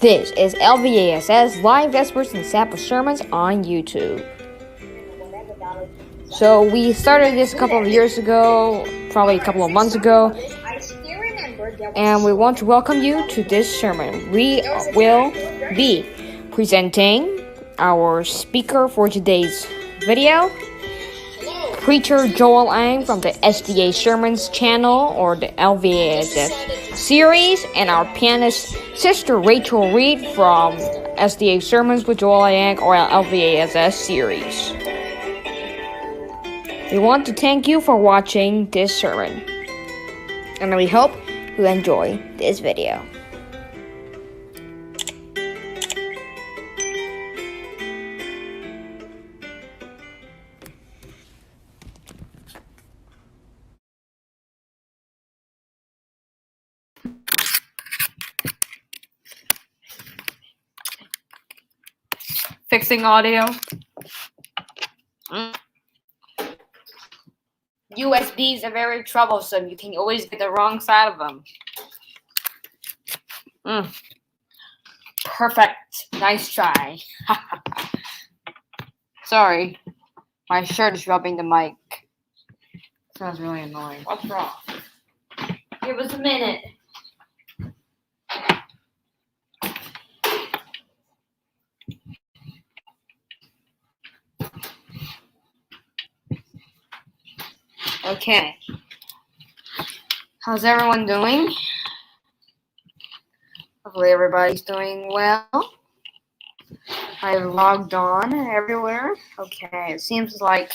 This is LVASS Live Vespers and Sabbath Sermons on YouTube. So we started this a couple of years ago, probably a couple of months ago, and we want to welcome you to this sermon. We will be presenting our speaker for today's video, Preacher Joel Ang from the SDA Sermons channel or the LVASS series, and our pianist Sister Rachel Reed from SDA Sermons with Joel Ang or LVASS series. We want to thank you for watching this sermon, and we hope you enjoy this video. Fixing audio. USBs are very troublesome. You can always get the wrong side of them. Perfect. Nice try. Sorry. My shirt is rubbing the mic. Sounds really annoying. What's wrong? Give us a minute. Okay. How's everyone doing? Hopefully everybody's doing well. I've logged on everywhere. Okay, it seems like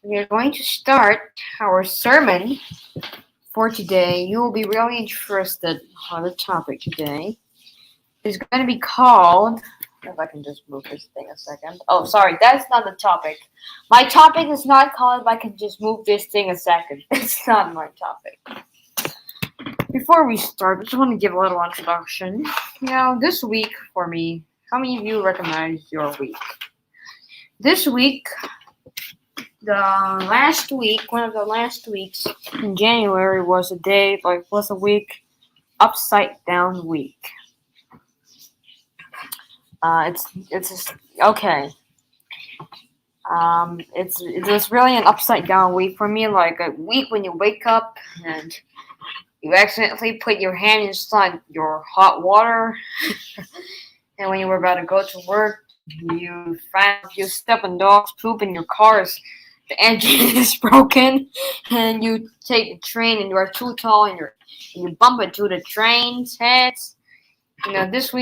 we're going to start our sermon for today. You will be really interested on the topic today. It's going to be called... If I can just move this thing a second. Oh, sorry, that's not the topic. My topic is not called if I can just move this thing a second. It's not my topic. Before we start, I just want to give a little introduction. This week for me, how many of you recognize your week? This week, one of the last weeks in January was a week, upside down week. It's okay. It was really an upside down week for me, like a week when you wake up and you accidentally put your hand inside your hot water, and when you were about to go to work, you step on dog's poop and the engine is broken, and you take the train and you are too tall and you bump into the train's heads. This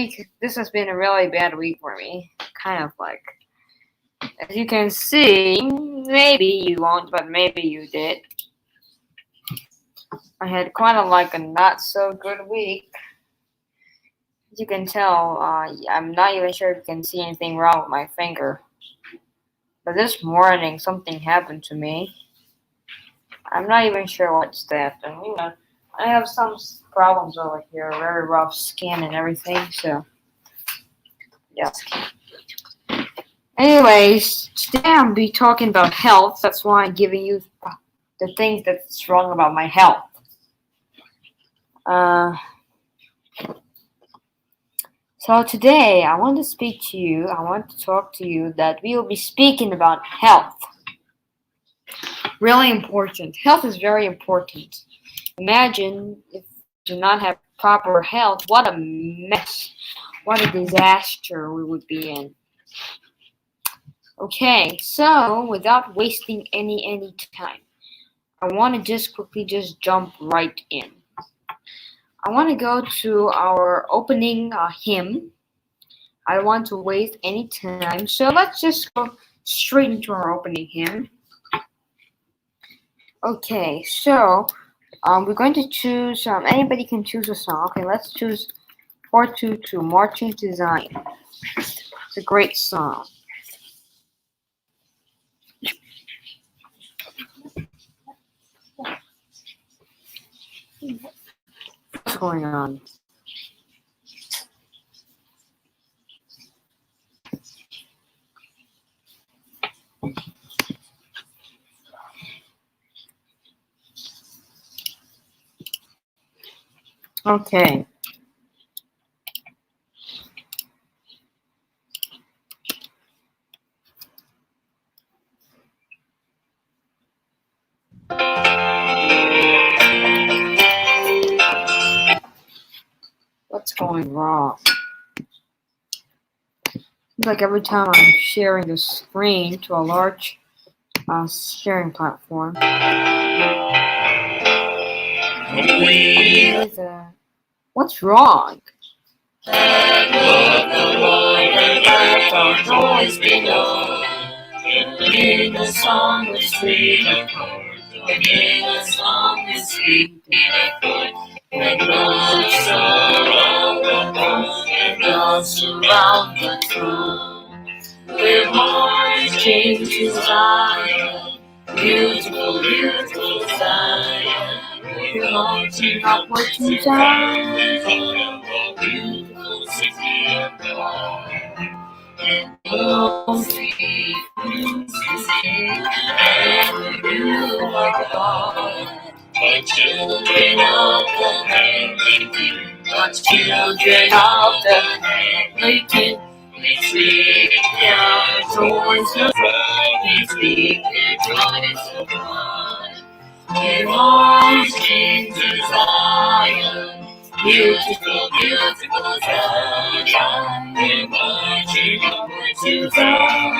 has been a really bad week for me. Kind of like, as you can see, maybe you won't, but maybe you did. I had a not so good week. As you can tell, I'm not even sure if you can see anything wrong with my finger. But this morning, something happened to me. I'm not even sure what's that. And, I have some problems over here, very rough skin and everything, so, yeah. Anyways, today I'll be talking about health. That's why I'm giving you the things that's wrong about my health. So today, I want to talk to you that we will be speaking about health. Really important. Health is very important. Imagine if you do not have proper health, what a mess, what a disaster we would be in. Okay, so without wasting any time, I want to just quickly jump right in. I want to go to our opening hymn. I don't want to waste any time, so let's just go straight into our opening hymn. Okay, so we're going to choose, anybody can choose a song. Okay, let's choose 422, Marching to Zion. It's a great song. What's going on? Okay. going wrong? Like every time I'm sharing the screen to a large sharing platform. What's wrong? Love the Lord and let our joys be known. Sing a song with sweet accord. Sing a song with sweet accord. And God surround the throne. And God surround the throne. We're marching to Zion. Beautiful, beautiful Zion. We're marching upward to Zion. Beautiful city of God. And all people sing, and you are God. The children of the heavenly King, the children of the heavenly King, we speak their joys of pride, we speak their joys of pride. We're marching to Zion. Beautiful, beautiful Zion. We're marching upward to Zion,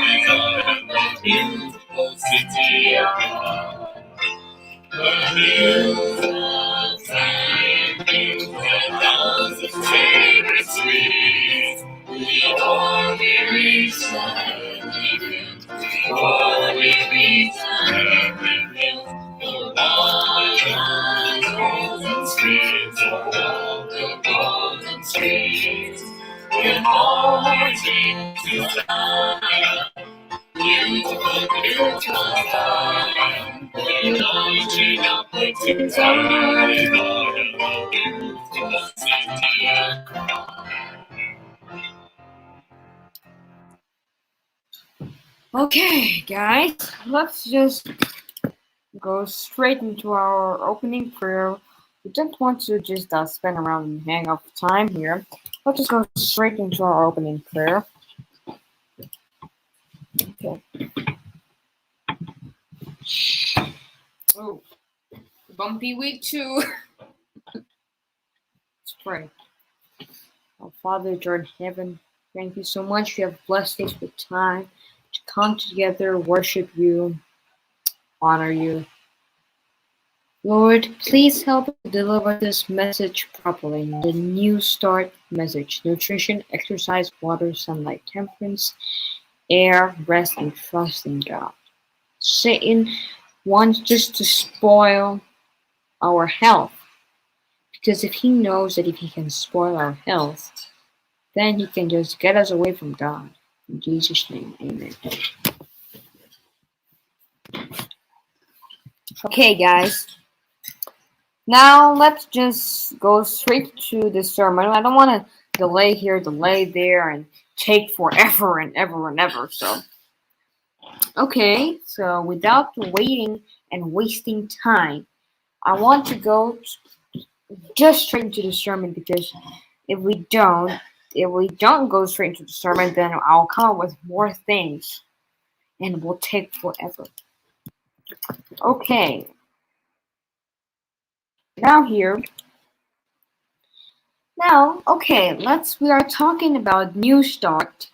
the beautiful city of God. The hills of Zion, hills and downs of sacred streets. Before we reach the heavenly hills, before we reach the heavenly hills, the golden streets, the golden streets. We're marching to Zion, beautiful, beautiful Zion. We're marching upward to Zion, the beautiful city of God. Okay, guys, let's just go straight into our opening prayer. We don't want to just spin around and hang up time here. Let's just go straight into our opening prayer. Okay. Oh, bumpy week too. Let's pray. Our Father, which art in heaven, thank you so much. You have blessed us with time to come together, worship you, honor you. Lord, please help us deliver this message properly. The New Start message: nutrition, exercise, water, sunlight, temperance, air, rest, and trust in God. Satan wants just to spoil our health, because if he knows that if he can spoil our health, then he can just get us away from God. In Jesus' name, amen. Okay, guys. Now let's just go straight to the sermon. I don't want to delay here, delay there, and take forever and ever and ever. So, okay. So without waiting and wasting time, I want to go just straight into the sermon, because if we don't go straight into the sermon, then I'll come up with more things, and it will take forever. Okay. We are talking about New Start.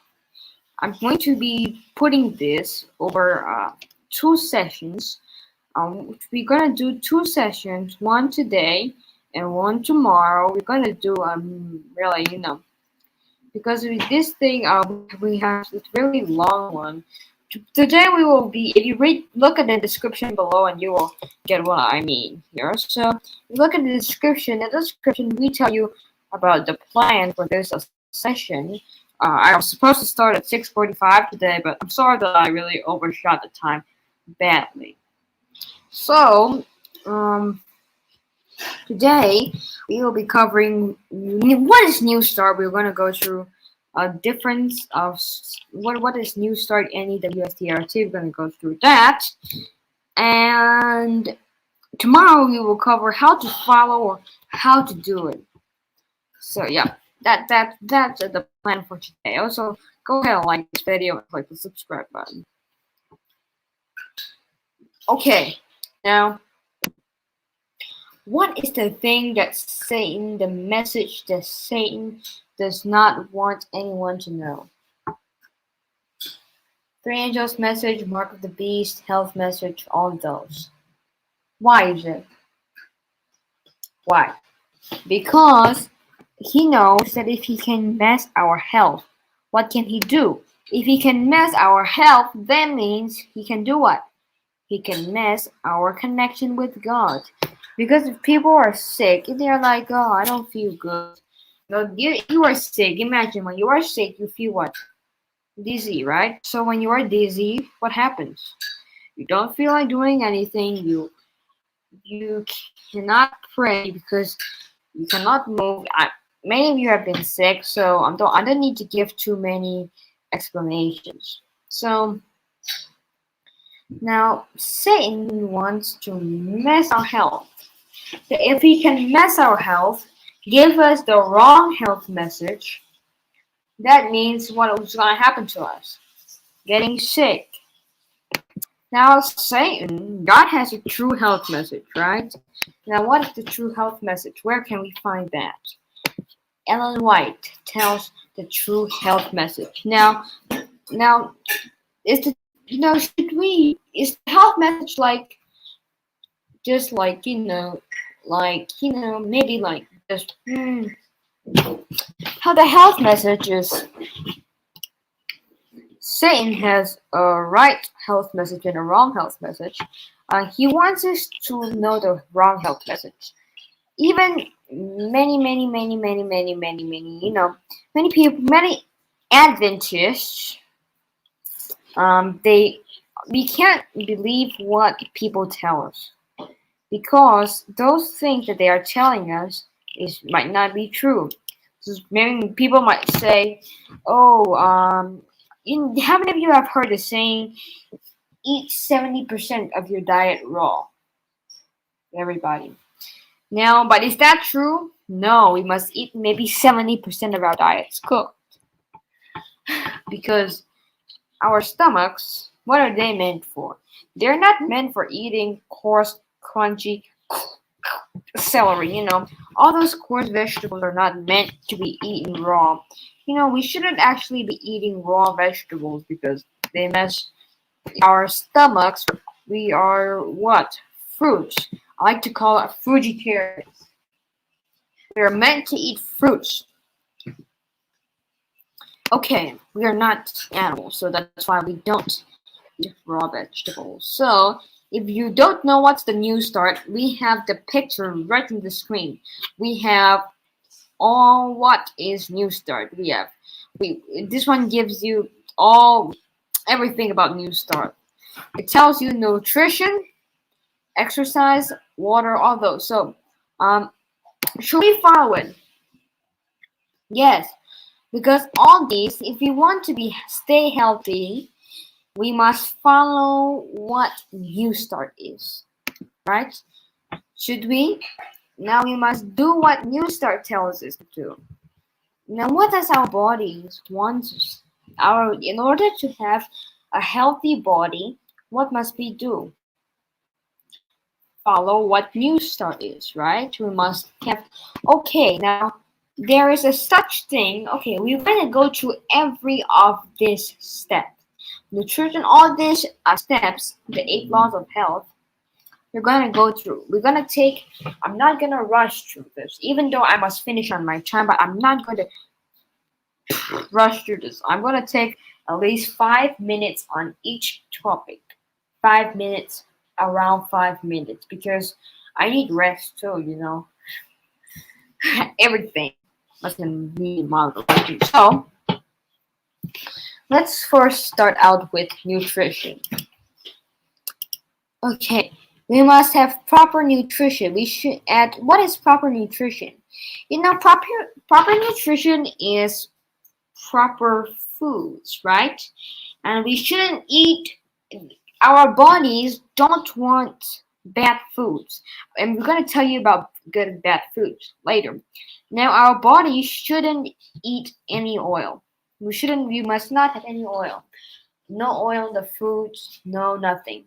I'm going to be putting this over 2 sessions. We're going to do 2 sessions, one today and one tomorrow. We're going to do really, because with this thing, we have this really long one. Today we will be, if you look at the description below, and you will get what I mean here. So look at the description. In the description, we tell you about the plan for this session. I was supposed to start at 6:45 today, but I'm sorry that I really overshot the time badly. So today we will be covering what is New Start. We're going to go through a difference of what is New Start NEWSTART. We're going to go through that, and tomorrow we will cover how to follow or how to do it. So yeah, that's the plan for today. Also, go ahead and like this video and click the subscribe button. Okay, now What is the thing that Satan, the message that Satan does not want anyone to know? Three angels message, mark of the beast, health message, all those. Why is it? Why? Because he knows that if he can mess our health, what can he do? If he can mess our health, that means he can do what? He can mess our connection with God. Because if people are sick, they're like, oh, I don't feel good. No, you are sick. Imagine when you are sick, you feel what? Dizzy, right? So when you are dizzy, what happens? You don't feel like doing anything. You cannot pray because you cannot move. Many of you have been sick, so I don't need to give too many explanations. So now Satan wants to mess our health. If he can mess our health, give us the wrong health message, that means what is going to happen to us? Getting sick. Now Satan, God has a true health message, right? Now what is the true health message? Where can we find that? Ellen White tells the true health message. Now is the should we is the health message like just like maybe like just how the health message is Satan has a right health message and a wrong health message. He wants us to know the wrong health message. Even many people, many Adventists, we can't believe what people tell us because those things that they are telling us might not be true. So many people might say, "Oh, how many of you have heard the saying, eat 70% of your diet raw?" Everybody. Now, but is that true? No, we must eat maybe 70% of our diets cooked because our stomachs, what are they meant for? They're not meant for eating coarse, crunchy celery, All those coarse vegetables are not meant to be eaten raw. We shouldn't actually be eating raw vegetables because they mess our stomachs. We are what? Fruits. I like to call it fruitarians. We are meant to eat fruits. Okay, we are not animals, so that's why we don't eat raw vegetables. So, if you don't know what's the NEWSTART, we have the picture right on the screen. We have all what is NEWSTART. This one gives you everything about NEWSTART. It tells you nutrition, exercise, water, all those. So, should we follow it? Yes, because all these, if we want to stay healthy, we must follow what NEWSTART is, right? Should we? Now we must do what NEWSTART tells us to do. Now, what does our bodies want? In order to have a healthy body, what must we do? Follow what NEWSTART is, right? We must have. Okay, now there is a such thing. Okay, we're gonna go through every of this step. Nutrition, all these steps, the 8 laws of health, we're going to go through. I'm not going to rush through this, even though I must finish on my time, but I'm not going to rush through this. I'm going to take at least 5 minutes on each topic. 5 minutes, around 5 minutes, because I need rest too, Everything must be moderation. So, let's first start out with nutrition. Okay, we must have proper nutrition. We should add what is proper nutrition? Proper nutrition is proper foods, right? And we shouldn't eat. Our bodies don't want bad foods, and we're gonna tell you about good and bad foods later. Now, our bodies shouldn't eat any oil. We must not have any oil. No oil in the foods. No nothing.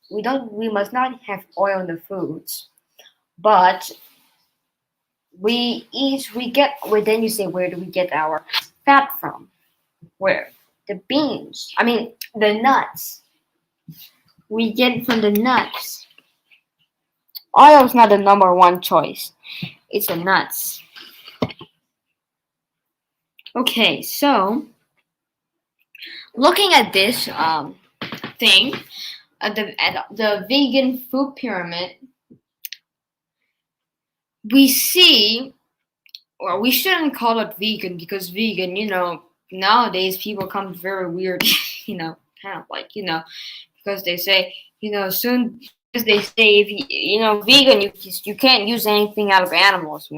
we must not have oil in the foods, but then you say, where do we get our fat from? Where? The beans. I mean, the nuts. We get it from the nuts. Oil is not the number one choice. It's the nuts. Okay, so looking at this thing, at the vegan food pyramid, we see, well, we shouldn't call it vegan because vegan, nowadays people come very weird, kind of like, because they say, soon as they say, if vegan, you can't use anything out of animals,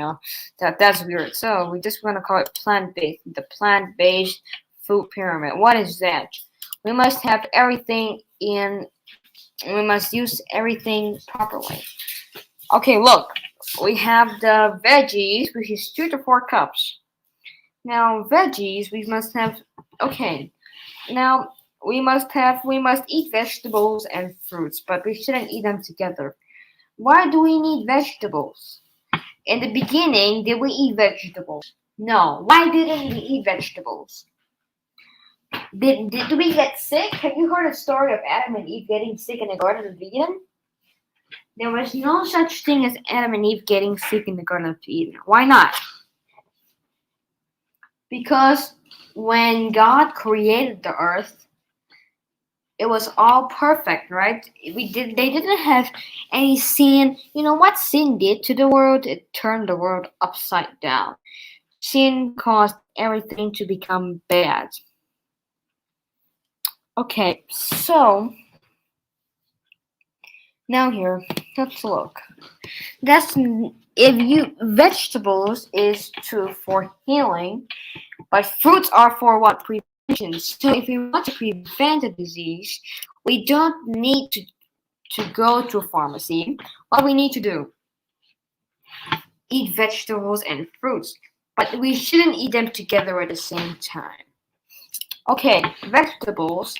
that's weird. So we just want to call it plant-based, the plant-based food pyramid. What is that? We must have everything we must use everything properly. Okay, look, we have the veggies, which is 2 to 4 cups. Now, veggies, we must have, okay, now we must eat vegetables and fruits, but we shouldn't eat them together. Why do we need vegetables? In the beginning, did we eat vegetables? No. Why didn't we eat vegetables? Did we get sick? Have you heard a story of Adam and Eve getting sick in the Garden of Eden? There was no such thing as Adam and Eve getting sick in the Garden of Eden. Why not? Because when God created the earth, it was all perfect, right? They didn't have any sin. You know what sin did to the world? It turned the world upside down. Sin caused everything to become bad. Okay, so now here, let's look. Vegetables is for healing, but fruits are for what? Prevention. So if we want to prevent a disease, we don't need to go to a pharmacy. What we need to do? Eat vegetables and fruits, but we shouldn't eat them together at the same time. Okay, vegetables.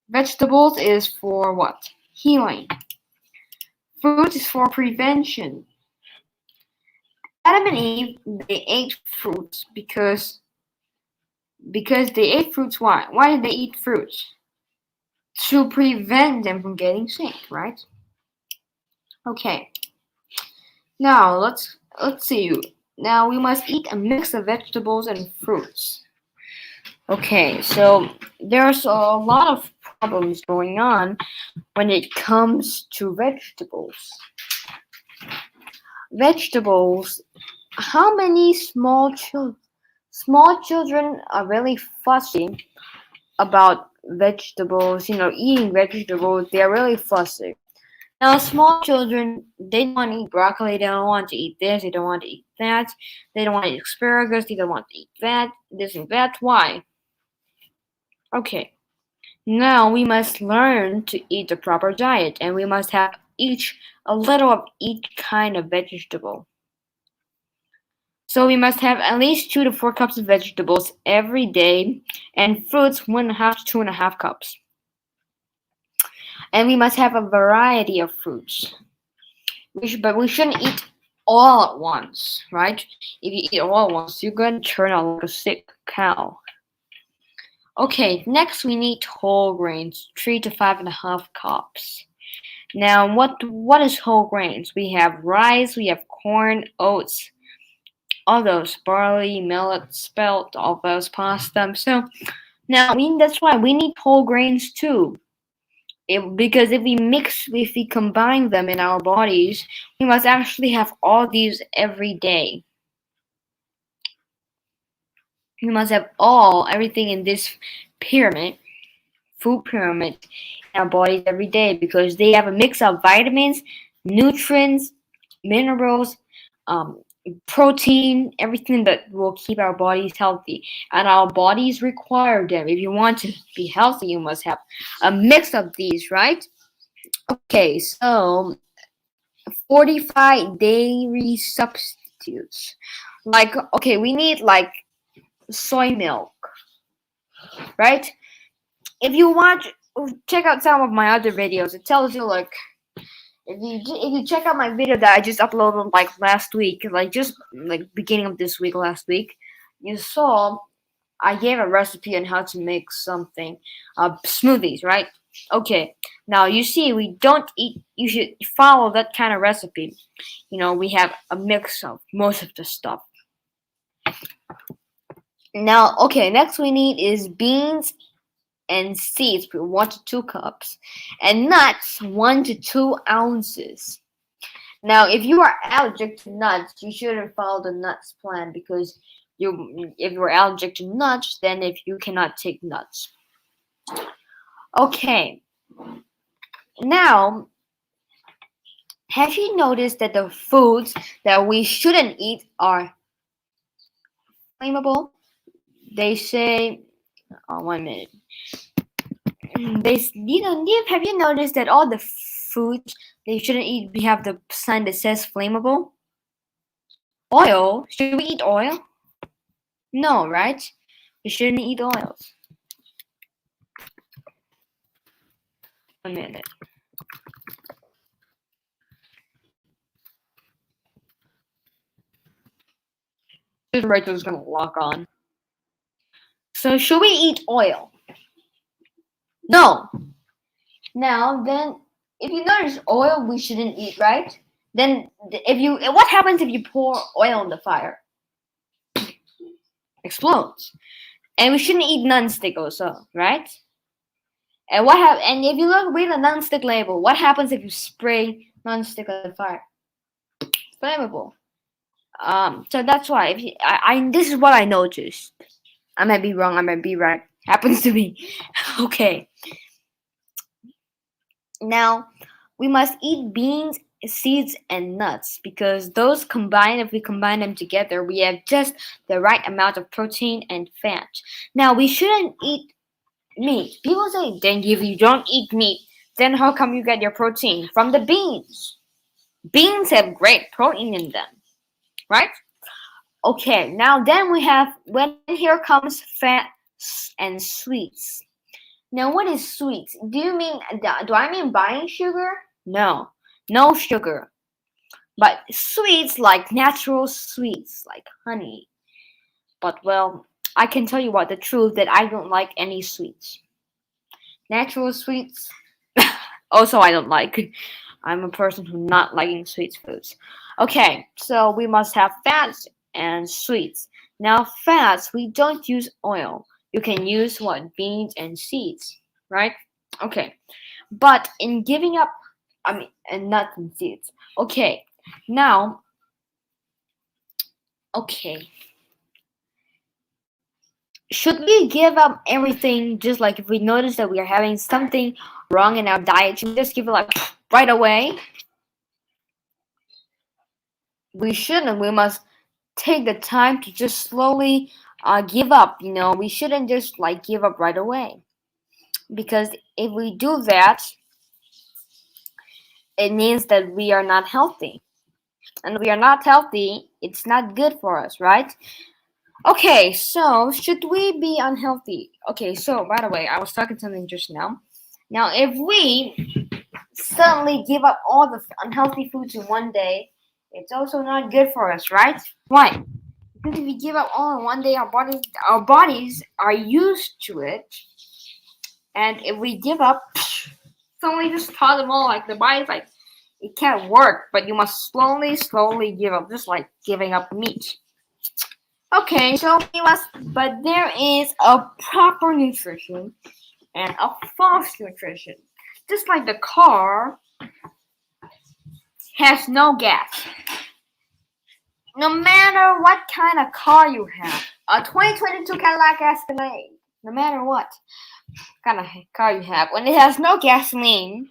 Vegetables is for what? Healing. Fruit is for prevention. Adam and Eve, they ate fruits because they ate fruits. Why? Why did they eat fruits? To prevent them from getting sick, right? Okay. Now let's see. Now we must eat a mix of vegetables and fruits. Okay, so there's a lot of problems going on when it comes to vegetables. Vegetables. How many small children are really fussy about vegetables? Eating vegetables. They're really fussy. Now, small children, they don't want to eat broccoli. They don't want to eat this. They don't want to eat that. They don't want to eat asparagus. They don't want to eat that. This and that. Why? Okay. Now we must learn to eat the proper diet, and we must have a little of each kind of vegetable. So we must have at least 2 to 4 cups of vegetables every day, and fruits 1.5 to 2.5 cups. And we must have a variety of fruits. But we shouldn't eat all at once, right? If you eat all at once, you're going to turn out like a sick cow. Okay, next we need whole grains, 3 to 5.5 cups. Now, what is whole grains? We have rice, we have corn, oats, all those, barley, millet, spelt, all those pasta. So now that's why we need whole grains too. Because if we combine them in our bodies, we must actually have all these every day. We must have everything in this food pyramid, in our bodies every day, because they have a mix of vitamins, nutrients, minerals, protein, everything that will keep our bodies healthy. And our bodies require them. If you want to be healthy, you must have a mix of these, right? Okay, so 45 dairy substitutes. We need soy milk, right? if you check out some of my other videos. It tells you like if you check out my video that I just uploaded like last week, like just like beginning of this week, last week, you saw I gave a recipe on how to make something, smoothies, right? Okay, now you see we don't eat. You should follow that kind of recipe. We have a mix of most of the stuff. Now, okay, next we need is beans and seeds, 1 to 2 cups, and nuts, 1 to 2 ounces. Now, if you are allergic to nuts, you shouldn't follow the nuts plan because if you're allergic to nuts, then if you cannot take nuts. Okay. Now, have you noticed that the foods that we shouldn't eat are flammable? They say, oh, 1 minute. Have you noticed that all the foods that you shouldn't eat, we have the sign that says flammable? Oil? Should we eat oil? No, right? We shouldn't eat oils. 1 minute. This Rachel's gonna lock on. So should we eat oil? No. Now then, if you notice oil, we shouldn't eat, right? Then what happens if you pour oil on the fire? Explodes. And we shouldn't eat non-stick also, right? And and if you read the non-stick label, what happens if you spray non-stick on the fire? It's flammable. So that's why this is what I noticed. I might be wrong, I might be right. Happens to me. Okay. Now, we must eat beans, seeds, and nuts because those combined, if we combine them together, we have just the right amount of protein and fat. Now, we shouldn't eat meat. People say, then if you don't eat meat, then how come you get your protein? From the beans. Beans have great protein in them, right? Okay, now then when here comes fat and sweets. Now, what is sweets? Do I mean buying sugar? No sugar. But sweets like natural sweets, like honey. But well, I can tell you the truth that I don't like any sweets. Natural sweets, also I don't like. I'm a person who not liking sweet foods. Okay, so we must have fats and sweets. Now, fats, we don't use oil. You can use beans and seeds, right? Okay, but in giving up, and nuts and seeds. Okay, now, okay. Should we give up everything just like if we notice that we are having something wrong in our diet? Should we just give it like right away? We shouldn't. We must take the time to just slowly give up. We shouldn't just like give up right away. Because if we do that, it means that we are not healthy. And if we are not healthy, it's not good for us, right? Okay, so should we be unhealthy? Okay, so by the way, I was talking something just now. Now, if we suddenly give up all the unhealthy foods in one day, it's also not good for us, right? Why? Because if we give up all in one day, our bodies are used to it. And if we give up, suddenly just taught them all, like the body's like, it can't work, but you must slowly give up, just like giving up meat. Okay, so but there is a proper nutrition and a false nutrition. Just like the car has no gas. No matter what kind of car you have, a 2022 Cadillac Escalade, no matter what kind of car you have, when it has no gasoline,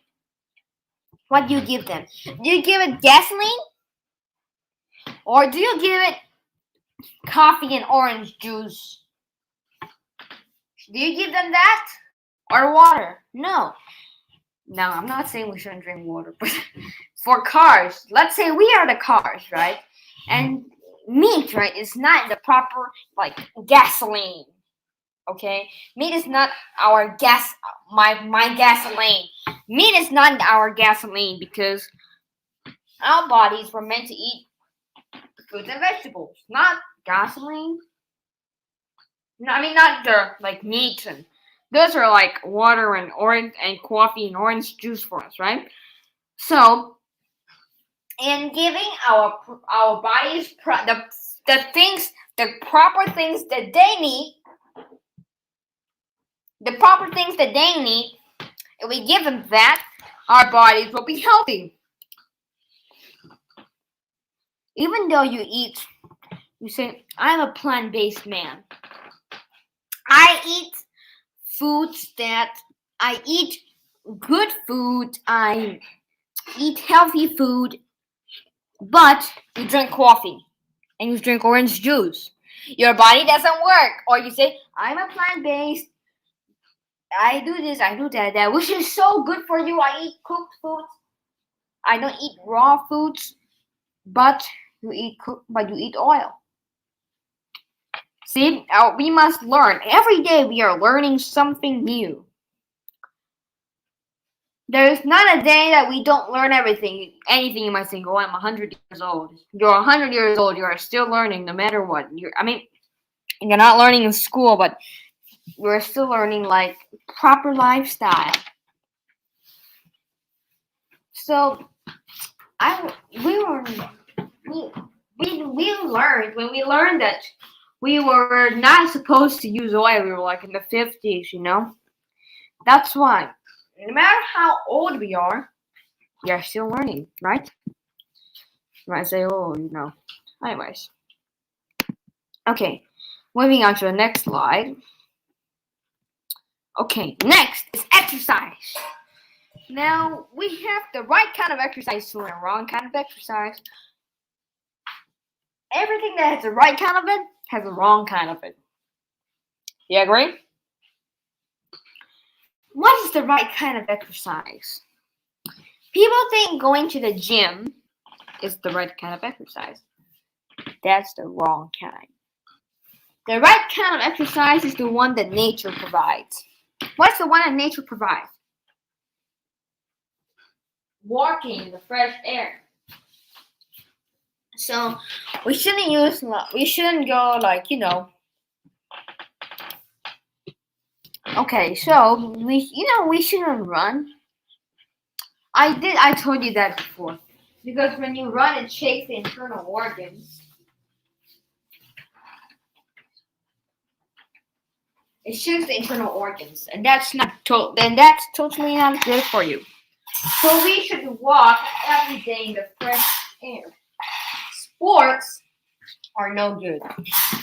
what do you give them? Do you give it gasoline? Or do you give it coffee and orange juice? Do you give them that? Or water? No. Now, I'm not saying we shouldn't drink water, but for cars, let's say we are the cars, right? And meat, right, is not the proper, like, gasoline. Okay, meat is not our my gasoline. Meat is not our gasoline because our bodies were meant to eat fruits and vegetables, not gasoline. No, I mean not the like meat and those are like water and orange and coffee and orange juice for us, right? So, in giving our bodies the proper things that they need, the proper things that they need, if we give them that, our bodies will be healthy. Even though you say, I'm a plant-based man. I eat I eat good food, I eat healthy food, but you drink coffee and you drink orange juice. Your body doesn't work. Or you say, I'm a plant-based, I do this, I do that, which is so good for you. I eat cooked foods. I don't eat raw foods, but you eat oil. See, we must learn. Every day we are learning something new. There is not a day that we don't learn anything you might think, oh, I'm 100 years old. You're 100 years old, you are still learning no matter what. You're not learning in school, but you're still learning like proper lifestyle. So we learned when we learned that we were not supposed to use oil. We were like in the 50s, That's why, no matter how old we are still learning, right? You might say, oh, Anyways. Okay, moving on to the next slide. Okay, next is exercise. Now, we have the right kind of exercise and the wrong kind of exercise. Everything that has the right kind of it has the wrong kind of it. You agree? What is the right kind of exercise? People think going to the gym is the right kind of exercise. That's the wrong kind. The right kind of exercise is the one that nature provides. What's the one that nature provides? Walking in the fresh air. So we shouldn't go Okay, so we shouldn't run. I told you that before. Because when you run, it shakes the internal organs. It shakes the internal organs, and that's totally not good for you. So we should walk every day in the fresh air. Sports are no good.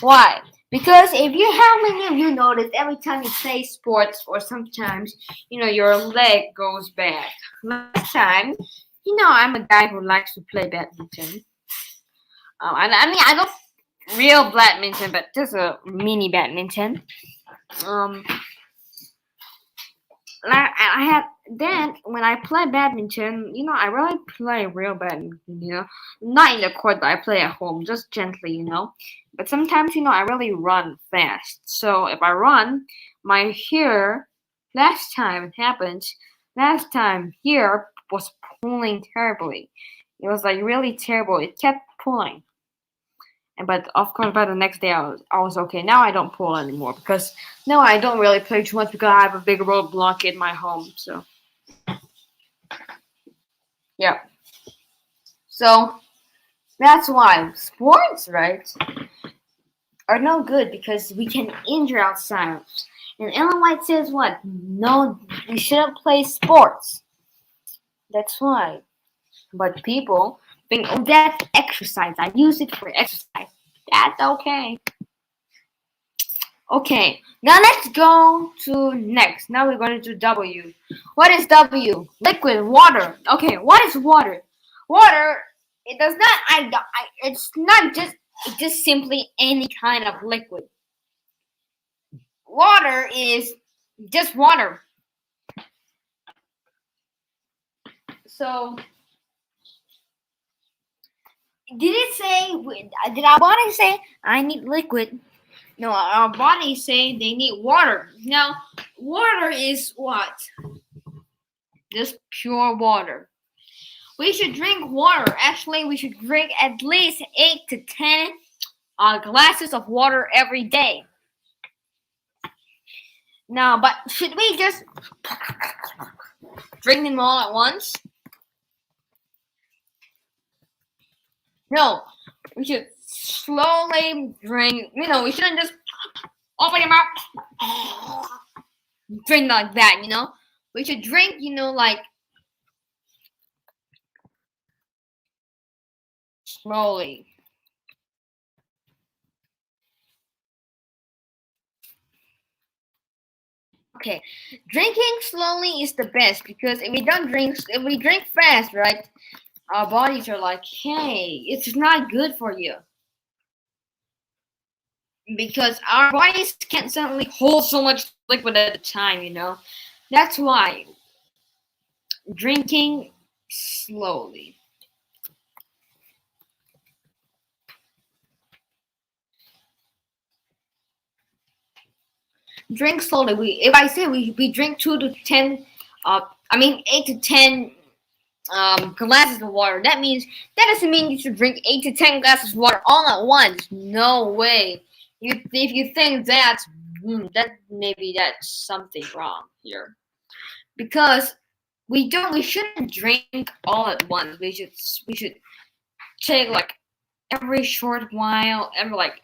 Why? Because how many of you notice every time you play sports, or sometimes your leg goes bad? Last time, I'm a guy who likes to play badminton. I don't real badminton, but just a mini badminton. When I play badminton, I really play real badminton, not in the court, but I play at home, just gently, But sometimes, I really run fast. So if I run, my hair, last time hair was pulling terribly. It was like really terrible. It kept pulling. But of course, by the next day, I was okay. Now I don't pull anymore because I don't really play too much because I have a big roadblock in my home. So yeah. So that's why sports, right, are no good because we can injure ourselves. And Ellen White says what? No, we shouldn't play sports. That's why. But people think, oh, that's exercise. I use it for exercise. That's okay. Okay, now let's go to next. Now we're going to do W. What is W? Liquid, water. Okay, what is water? Water, it does not, it's not just simply any kind of liquid. Water is just water. So, did I want to say I need liquid? No, our bodies say they need water. Now, water is what? Just pure water. We should drink water. Actually, we should drink at least 8 to 10 glasses of water every day. Now, but should we just drink them all at once? No, we should slowly drink. We shouldn't just open your mouth, drink like that. We should drink. Like slowly. Okay, drinking slowly is the best because if we drink fast, right? Our bodies are like, hey, it's not good for you. Because our bodies can't suddenly hold so much liquid at a time, That's why drinking slowly. Drink slowly. If I say we drink 2 to 10, 8 to 10 glasses of water, that doesn't mean you should drink 8 to 10 glasses of water all at once. No way. If you think that maybe that's something wrong here, because we shouldn't drink all at once. We should take like every short while,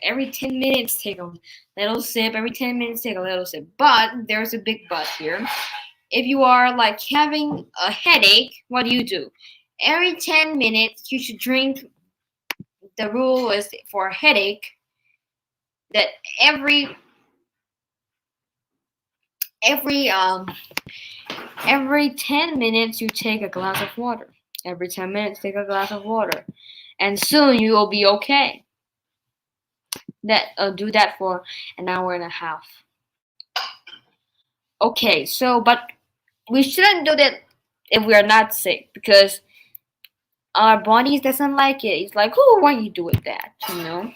every 10 minutes, take a little sip. Every 10 minutes, take a little sip. But there's a big but here. If you are like having a headache, what do? Every 10 minutes, you should drink. The rule is for a headache that every 10 minutes you take a glass of water. Every 10 minutes, take a glass of water, and soon you will be okay. Do that for an hour and a half. Okay, but we shouldn't do that if we are not sick, because our bodies doesn't like it. It's like, oh, why are you doing that? Okay.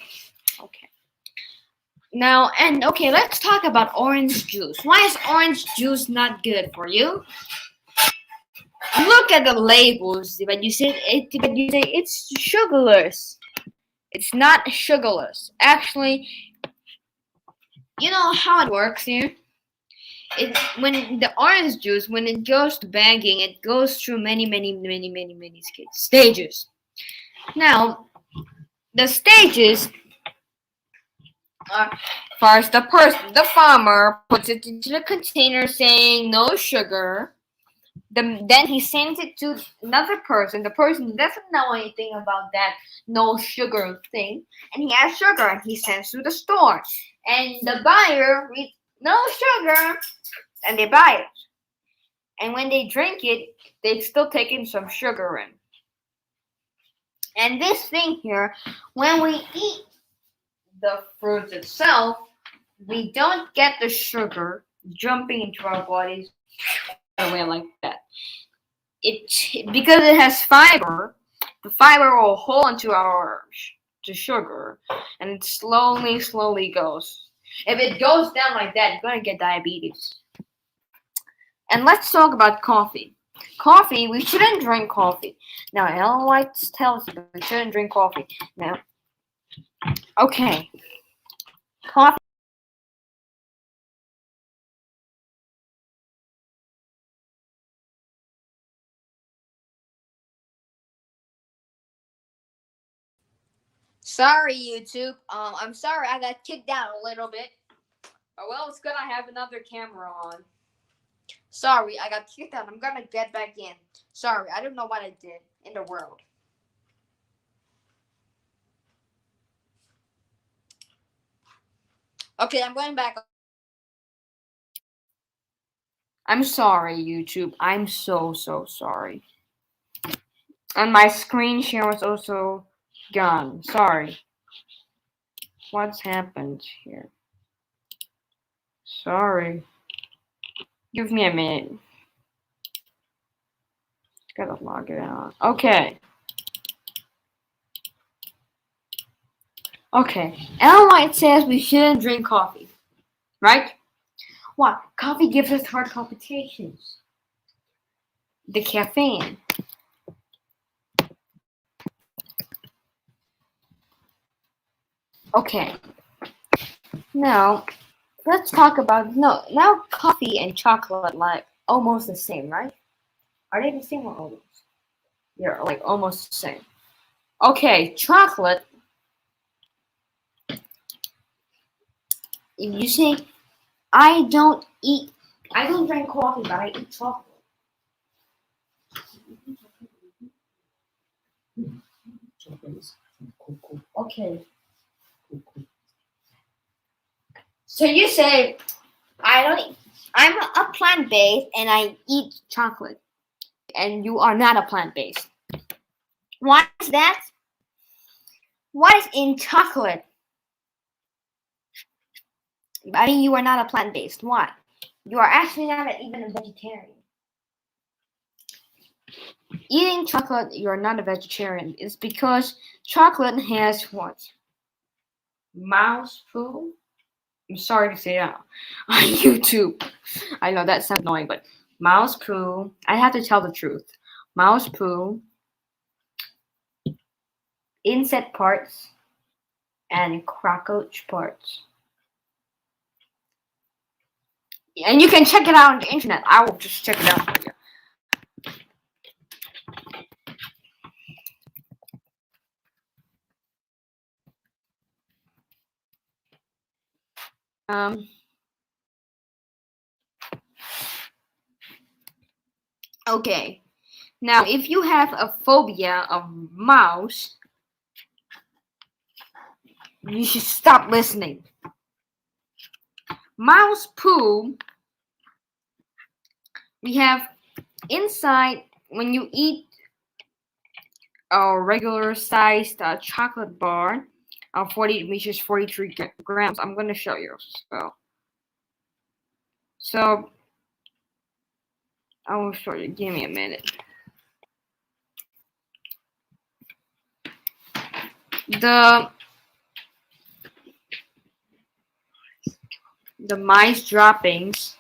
Now, let's talk about orange juice. Why is orange juice not good for you? Look at the labels. But you say it's sugarless. It's not sugarless. Actually, you know how it works here? When the orange juice, when it goes to bagging, it goes through many stages. Now, the stages are first the farmer puts it into the container saying no sugar. Then he sends it to another person. The person doesn't know anything about that no sugar thing, and he has sugar, and he sends to the store. And the buyer reads no sugar, and they buy it. And when they drink it, they still take in some sugar in. And this thing here, when we eat the fruit itself, we don't get the sugar jumping into our bodies away like that. Because it has fiber, the fiber will hold onto the sugar, and it slowly goes. If it goes down like that, you're gonna get diabetes. And let's talk about coffee. Coffee, we shouldn't drink coffee. Now, Ellen White tells you we shouldn't drink coffee. Now, okay, coffee. Sorry, YouTube. I'm sorry I got kicked out a little bit. Oh, well, it's good I have another camera on. Sorry, I got kicked out. I'm gonna get back in. Sorry, I don't know what I did in the world. Okay, I'm going back. I'm sorry, YouTube. I'm so sorry. And my screen share was also gone. Sorry. What's happened here? Sorry. Give me a minute. Gotta log it out. Okay. Okay. Ellen White says we shouldn't drink coffee, right? Why? Coffee gives us heart palpitations. The caffeine. Okay. Now, let's talk about now coffee and chocolate like almost the same, right? Are they the same or almost? They're like almost the same. Okay, chocolate. If you say I don't drink coffee, but I eat chocolate. Okay. So you say I'm a plant-based and I eat chocolate, and you are not a plant-based. Why is that? What is in chocolate? I mean, you are not a plant-based. Why? You are actually not even a vegetarian. Eating chocolate, you are not a vegetarian. It's because chocolate has what? Mouse poo? I'm sorry to say that on YouTube. I know that sounds annoying, but mouse poo. I have to tell the truth. Mouse poo, insect parts, and cockroach parts. And you can check it out on the internet. I will just check it out for you. Okay. Now, if you have a phobia of mouse, you should stop listening. Mouse poo, we have inside when you eat a regular sized chocolate bar, 43 grams. I'm going to show you. So I will show you. Give me a minute. The mice droppings.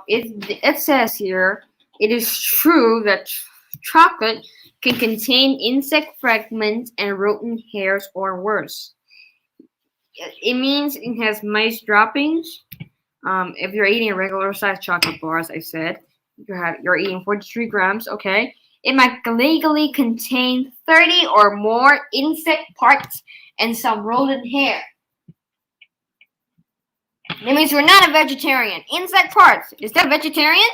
It says here, it is true that chocolate can contain insect fragments and rodent hairs or worse. It means it has mice droppings. If you're eating a regular sized chocolate bar, as I said, you're eating 43 grams. Okay, it might legally contain 30 or more insect parts and some rodent hair. That means you're not a vegetarian. Insect parts. Is that vegetarian?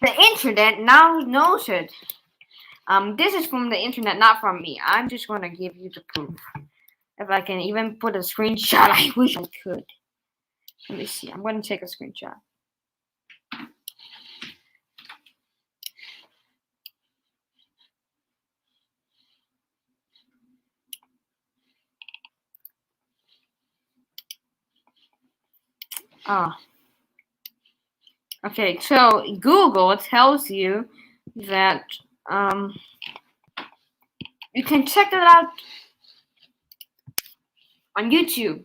The internet now knows it. This is from the internet, not from me. I'm just going to give you the proof. If I can even put a screenshot, I wish I could. Let me see. I'm going to take a screenshot. Okay, so Google tells you that you can check that out on YouTube.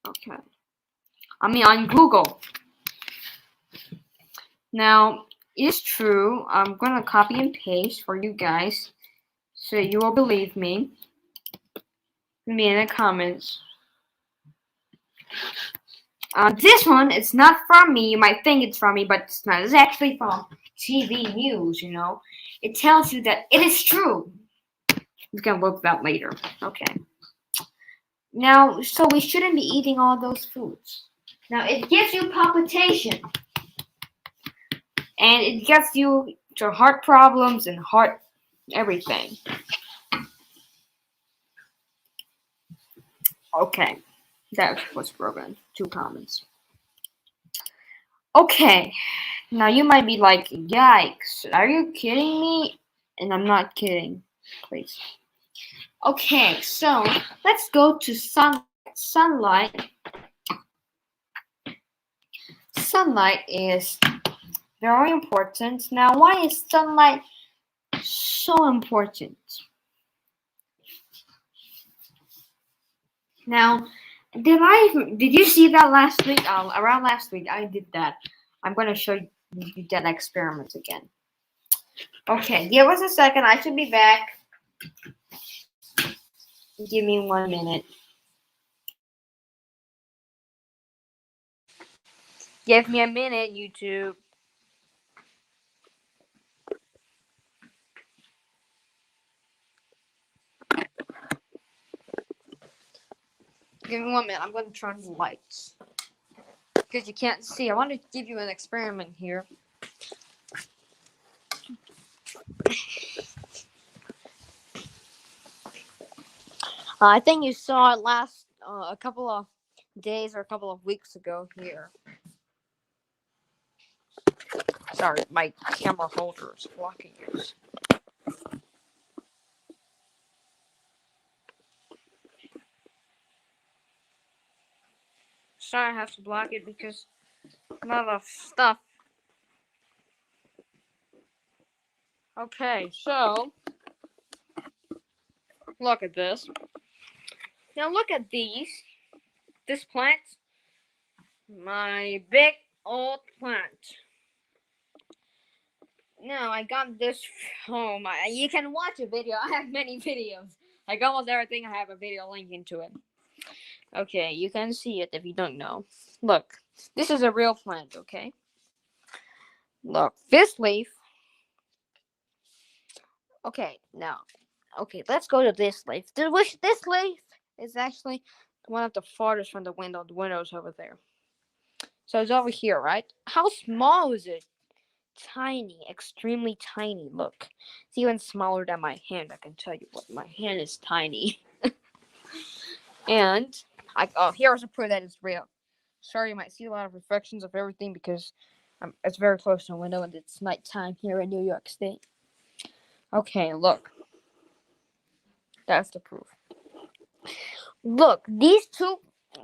Okay. I mean on Google. Now, it's true. I'm gonna copy and paste for you guys so you will believe me. Put me in the comments. This one, it's not from me. You might think it's from me, but it's not. It's actually from TV news, you know. It tells you that it is true. You can look that later. Okay. Now, so we shouldn't be eating all those foods. Now, it gives you palpitation. And it gets you to heart problems and heart everything. Okay. That was broken. 2 comments. Okay. Now you might be like, yikes, are you kidding me? And I'm not kidding. Please. Okay, so let's go to sunlight. Sunlight is very important. Now, why is sunlight so important? Now, did you see that last week? Around last week, I did that. I'm going to show you that experiment again. Okay, give us a second. I should be back. Give me 1 minute. Give me a minute, YouTube. Give me 1 minute. I'm going to turn the lights. Because you can't see. I want to give you an experiment here. I think you saw it last a couple of days or a couple of weeks ago here. Sorry, my camera holder is blocking it. Sorry, I have to block it because a lot of stuff. Okay, so look at this. Now look at these. This plant. My big old plant. Now I got this home. You can watch a video. I have many videos. Like almost everything, I have a video link into it. Okay, you can see it if you don't know. Look, this is a real plant, okay? Look, this leaf. Okay, now, okay, let's go to this leaf. This leaf is actually one of the farthest from the window. The window's over there. So it's over here, right? How small is it? Tiny, extremely tiny. Look, it's even smaller than my hand. I can tell you what, my hand is tiny. And here's a proof that it's real. Sorry, you might see a lot of reflections of everything because it's very close to the window and it's nighttime here in New York State. Okay, look. That's the proof. Look, these two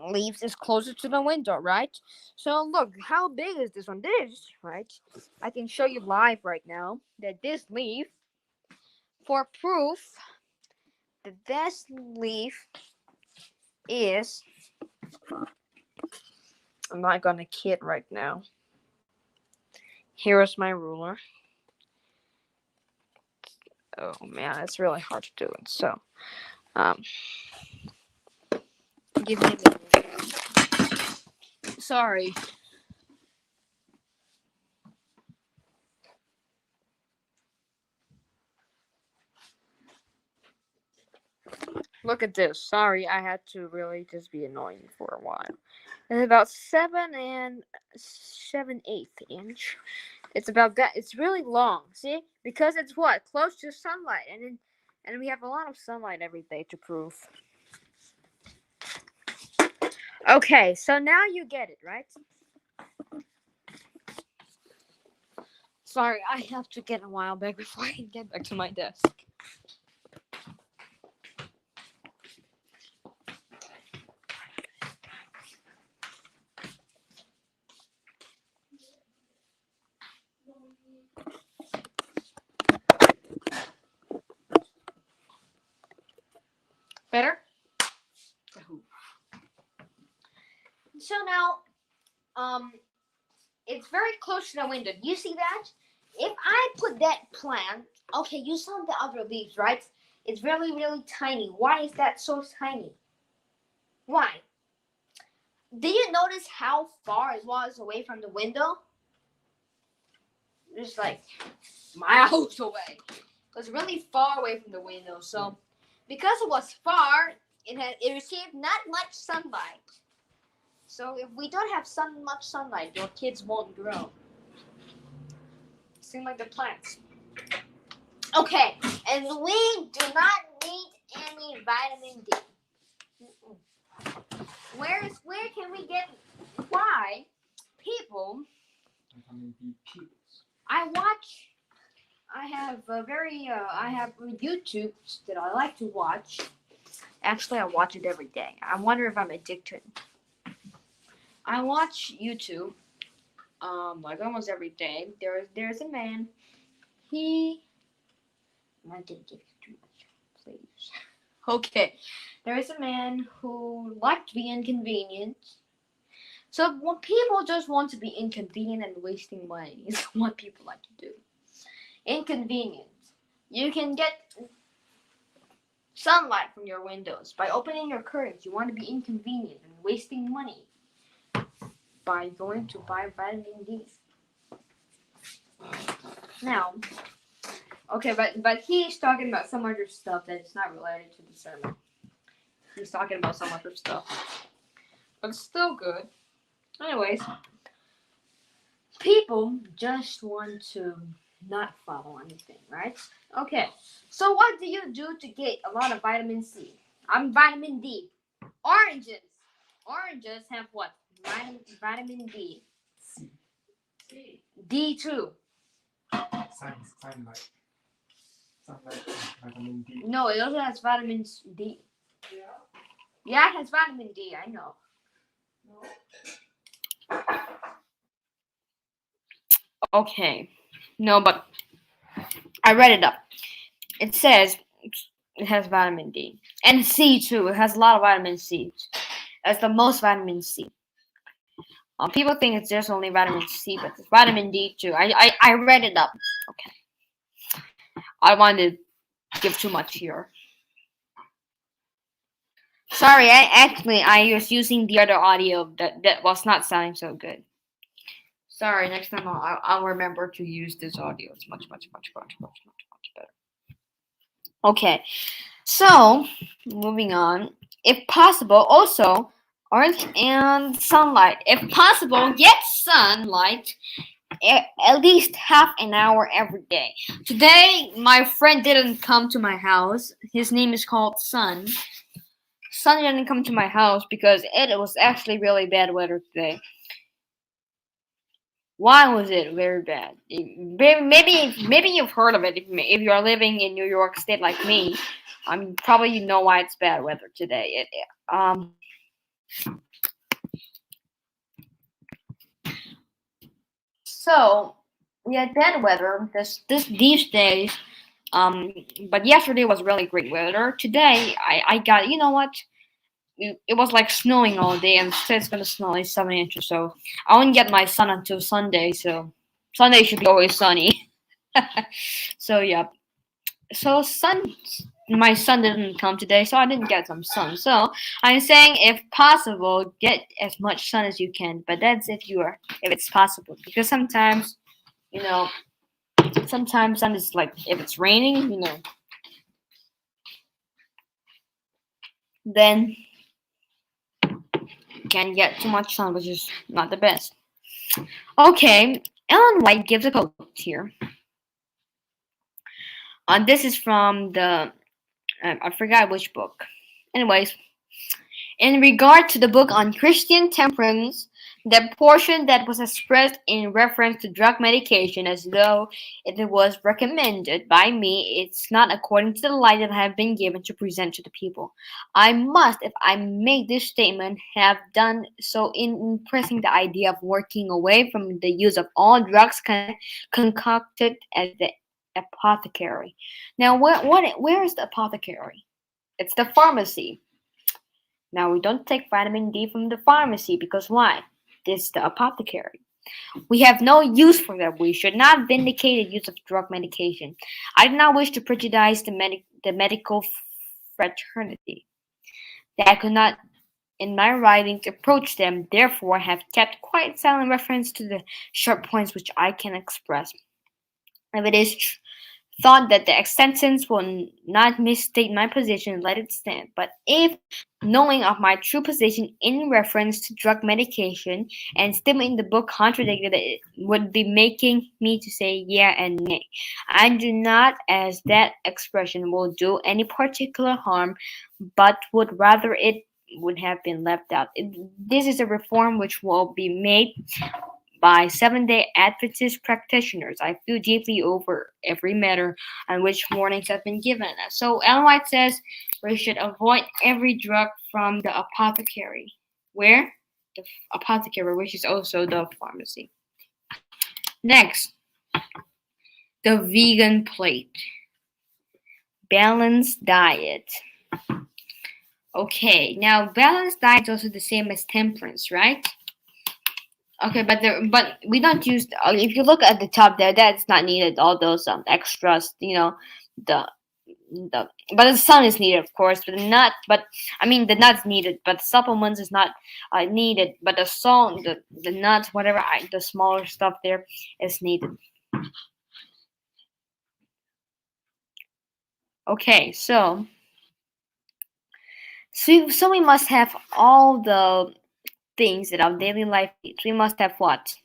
leaves is closer to the window, right? So look, how big is this one? This, right? I can show you live right now that this leaf, for proof that this leaf is, I'm not gonna kid right now. Here is my ruler. Oh man, it's really hard to do it. So, give me a minute. Sorry. Look at this. Sorry, I had to really just be annoying for a while. It's about 7 7/8 inch. It's about that. It's really long. See, because it's what, close to sunlight, and we have a lot of sunlight every day to prove. Okay, so now you get it, right? Sorry, I have to get a while back before I can get back to my desk. Better? So now, it's very close to the window. Do you see that? If I put that plant, okay, you saw the other leaves, right? It's really, really tiny. Why is that so tiny? Why? Did you notice how far it was away from the window? Just like miles away. It was really far away from the window. So, because it was far, it received not much sunlight. So, if we don't have much sunlight, your kids won't grow. Seem like the plants. Okay, and we do not need any vitamin D. Where can we get? Why people? I I have YouTube that I like to watch. Actually, I watch it every day. I wonder if I'm addicted. I watch YouTube, like almost every day. There's a man. I didn't give you too much, please. Okay, there is a man who liked to be inconvenienced. So when people just want to be inconvenient and wasting money is what people like to do. Inconvenience. You can get sunlight from your windows by opening your curtains. You want to be inconvenient and wasting money by going to buy vitamin D. Now, okay, but he's talking about some other stuff that is not related to the sermon. He's talking about some other stuff, but it's still good. Anyways, people just want to not follow anything, right? Okay, so what do you do to get a lot of vitamin C? Vitamin D. Oranges. Oranges have what? Vitamin D. D2. Sunlight. Sunlight, vitamin D. No, it also has vitamin D. Yeah, it has vitamin D, I know. Okay. No, but I read it up. It says it has vitamin D. And C too. It has a lot of vitamin C. It's the most vitamin C. People think it's just only vitamin C, but it's vitamin D too. I read it up. Okay. I wanted to give too much here. Sorry, I was using the other audio that was not sounding so good. Sorry, next time I'll remember to use this audio. It's much better. Okay, so moving on. If possible, also earth and sunlight. If possible, get sunlight at least half an hour every day. Today, my friend didn't come to my house. His name is called Sun. Sun didn't come to my house because it was actually really bad weather today. Why was it very bad? Maybe you've heard of it if you are living in New York State like me. Probably you know why it's bad weather today. So we had bad weather these days. But yesterday was really great weather. Today I got, you know what? It was like snowing all day, and today it's gonna snow like 7 inches. So I won't get my sun until Sunday. So Sunday should be always sunny. So yeah. So my son didn't come today, so I didn't get some sun. So I'm saying, if possible, get as much sun as you can. But that's if it's possible, because sometimes, sometimes sun is like, if it's raining, then you can't get too much sun, which is not the best. Okay, Ellen White gives a quote here. This is from I forgot which book. Anyways, in regard to the book on Christian temperance, the portion that was expressed in reference to drug medication as though it was recommended by me, it's not according to the light that I have been given to present to the people. I must, if I make this statement, have done so in impressing the idea of working away from the use of all drugs concocted at the apothecary. Now, where is the apothecary? It's the pharmacy. Now, we don't take vitamin D from the pharmacy because why? It's the apothecary. We have no use for that. We should not vindicate the use of drug medication. I do not wish to prejudice the medical fraternity. That I could not, in my writings, approach them, therefore have kept quite silent reference to the sharp points which I can express. If it is thought that the sentence will not misstate my position, let it stand. But if, knowing of my true position in reference to drug medication and statement in the book contradicted, it would be making me to say yeah and nay. I do not, as that expression will do any particular harm, but would rather it would have been left out. This is a reform which will be made by Seventh-day Adventist practitioners. I feel deeply over every matter on which warnings have been given. So Ellen White says we should avoid every drug from the apothecary. Where? The apothecary, which is also the pharmacy. Next, the vegan plate. Balanced diet. Okay, now balanced diet is also the same as temperance, right? Okay, but we don't use. If you look at the top there, that's not needed. All those extras, the but the sun is needed, of course. But the nut, but I mean the nuts needed, but supplements is not needed. But the salt, the nuts, whatever, the smaller stuff there is needed. Okay, so we must have all the things that our daily life needs. We must have what?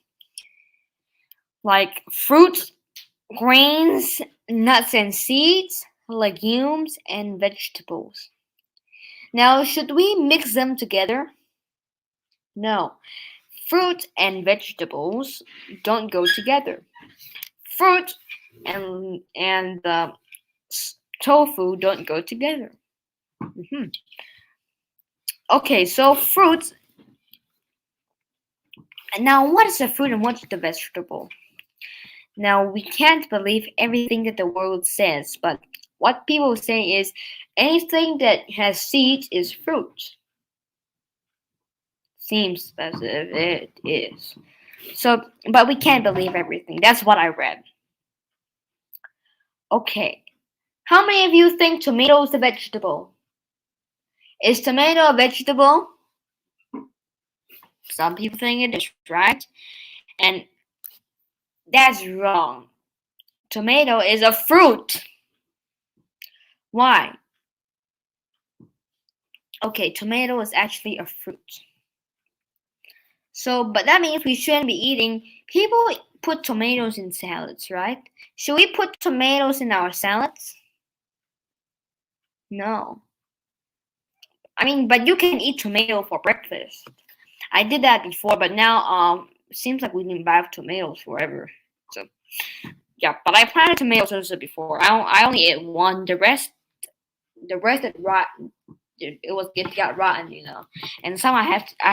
Like fruits, grains, nuts and seeds, legumes, and vegetables. Now, should we mix them together? No. Fruit and vegetables don't go together. Fruit and tofu don't go together. Okay, so fruits. Now, what is a fruit and what's the vegetable? Now, we can't believe everything that the world says, but what people say is anything that has seeds is fruit. Seems as if it is. So, but we can't believe everything. That's what I read. Okay. How many of you think tomato is a vegetable? Is tomato a vegetable? Some people think it is, right? And that's wrong. Tomato is a fruit. Why? Okay, tomato is actually a fruit. So, but that means we shouldn't be eating. People put tomatoes in salads, right? Should we put tomatoes in our salads? No. I mean, but you can eat tomato for breakfast. I did that before, but now seems like we didn't buy tomatoes forever. So yeah, but I planted tomatoes also before. I only ate one. The rest that rot. It got rotten, and some I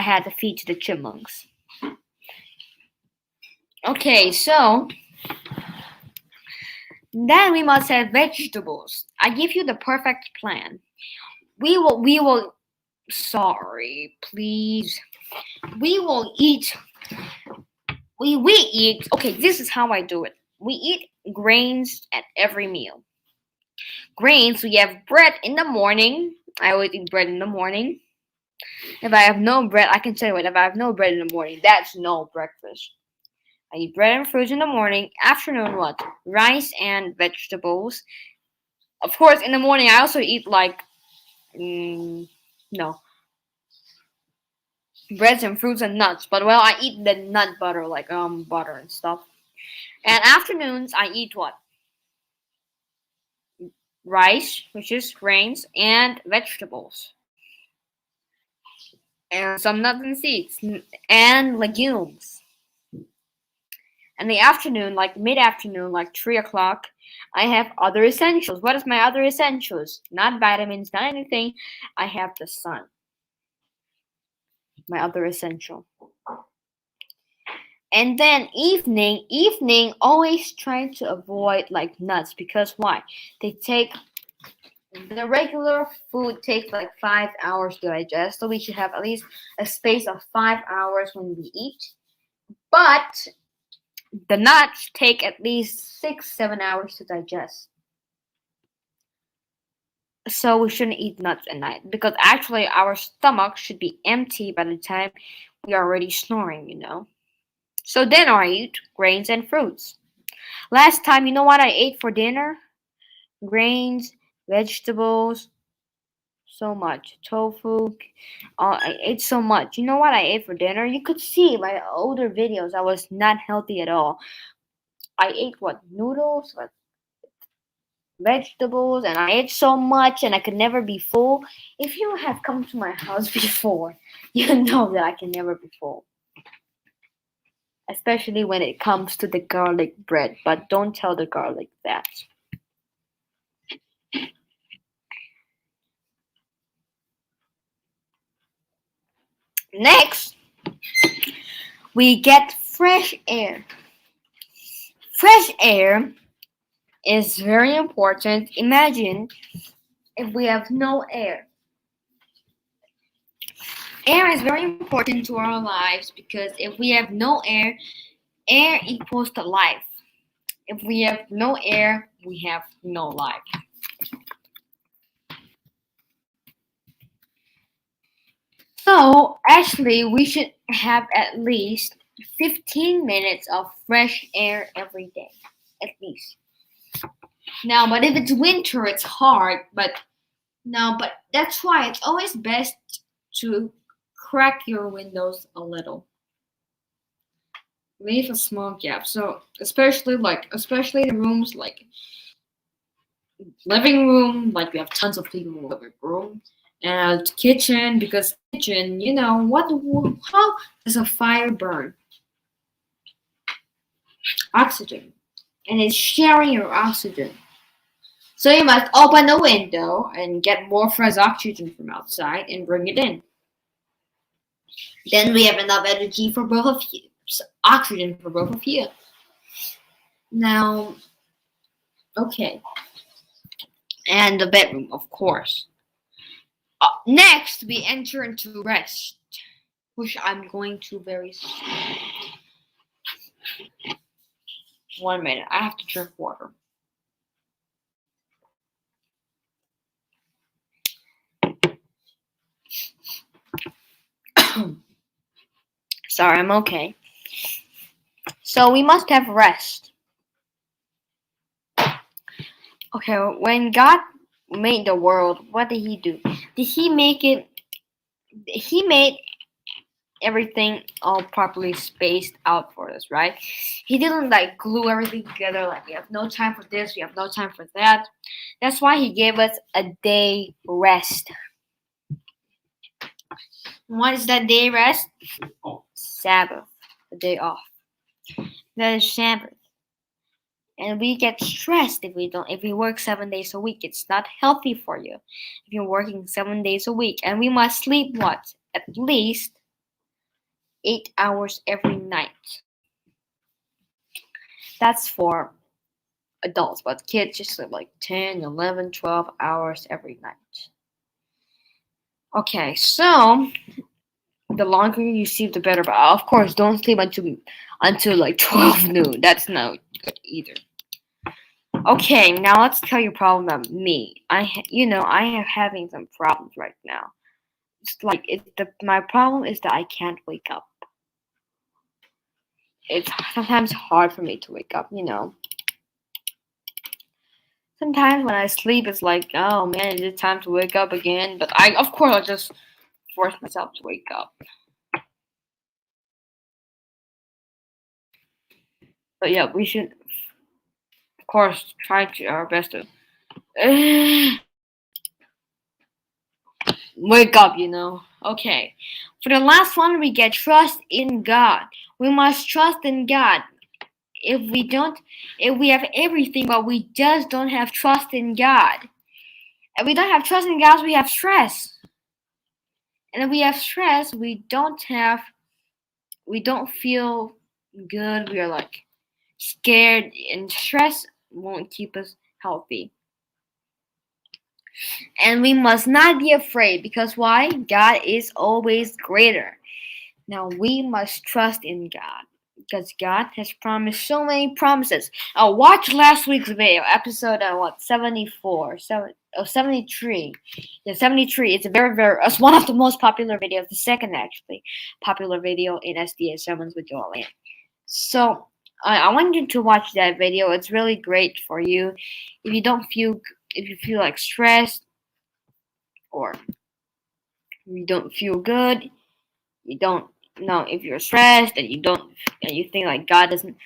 had to feed to the chipmunks. Okay, so then we must have vegetables. I give you the perfect plan. We will. Sorry, please. We will eat. We eat. Okay, this is how I do it. We eat grains at every meal. Grains. We have bread in the morning. I always eat bread in the morning. If I have no bread, I can tell you what. If I have no bread in the morning, that's no breakfast. I eat bread and fruits in the morning. Afternoon, what? Rice and vegetables. Of course, in the morning, I also eat no, breads and fruits and nuts. But well, I eat the nut butter, like butter and stuff. And afternoons, I eat what? Rice, which is grains, and vegetables. And some nuts and seeds. And legumes. In the afternoon, like mid-afternoon, like 3 o'clock, I have other essentials. What is my other essentials? Not vitamins, not anything. I have the sun. My other essential. And then evening, always trying to avoid like nuts because why? The regular food takes like 5 hours to digest, so we should have at least a space of 5 hours when we eat. But the nuts take at least 6-7 hours to digest. So we shouldn't eat nuts at night because actually our stomach should be empty by the time we are already snoring, So then I eat grains and fruits. Last time, you know what I ate for dinner? Grains, vegetables, so much. Tofu. I ate so much. You know what I ate for dinner? You could see my older videos. I was not healthy at all. I ate what? Noodles, what? Vegetables, and I ate so much and I could never be full. If you have come to my house before, you know that I can never be full. especially when it comes to the garlic bread. But don't tell the garlic that. Next, we get fresh air. Fresh air is very important. Imagine if we have no air. Air is very important to our lives because if we have no air, air equals to life. If we have no air, we have no life. So, actually, we should have at least 15 minutes of fresh air every day. At least. Now, but if it's winter, it's hard. But that's why it's always best to crack your windows a little. Leave a small gap. So, especially the rooms like living room, like we have tons of people in the living room, and kitchen, because kitchen, how does a fire burn? Oxygen, and it's sharing your oxygen. So you must open the window and get more fresh oxygen from outside and bring it in. Then we have enough energy for both of you, oxygen for both of you. Now, okay, and the bedroom, of course. Next, we enter into rest, which I'm going to very soon. 1 minute, I have to drink water. Sorry, I'm okay. So we must have rest. Okay, when God made the world, what did He do? Did He make it? He made everything all properly spaced out for us, right? He didn't like glue everything together, like we have no time for this, we have no time for that. That's why He gave us a day rest. What is that day rest? Sabbath, the day off. That is Sabbath. And we get stressed if we work 7 days a week. It's not healthy for you if you're working 7 days a week. And we must sleep what? At least 8 hours every night. That's for adults, but kids just sleep like 10, 11, 12 hours every night. Okay, so the longer you sleep, the better. But of course, don't sleep until like 12 noon. That's not good either. Okay, now let's tell you a problem about me. I am having some problems right now. My problem is that I can't wake up. It's sometimes hard for me to wake up. Sometimes when I sleep, it's like, oh man, is it time to wake up again? But of course, I'll just force myself to wake up. But yeah, we should, of course, try our best to wake up, Okay. For the last one, we get trust in God. We must trust in God. If we have everything, but we just don't have trust in God. If we don't have trust in God, we have stress. And if we have stress, we don't feel good. We are like scared, and stress won't keep us healthy. And we must not be afraid, because why? God is always greater. Now we must trust in God, because God has promised so many promises. Watch last week's video, episode 74, 73. Yeah, 73. It's it's one of the most popular videos, the second actually popular video in SDA Sermons with Joel Ann. So I want you to watch that video. It's really great for you if you feel like stressed, or you don't feel good. You don't know if you're stressed and you think like God doesn't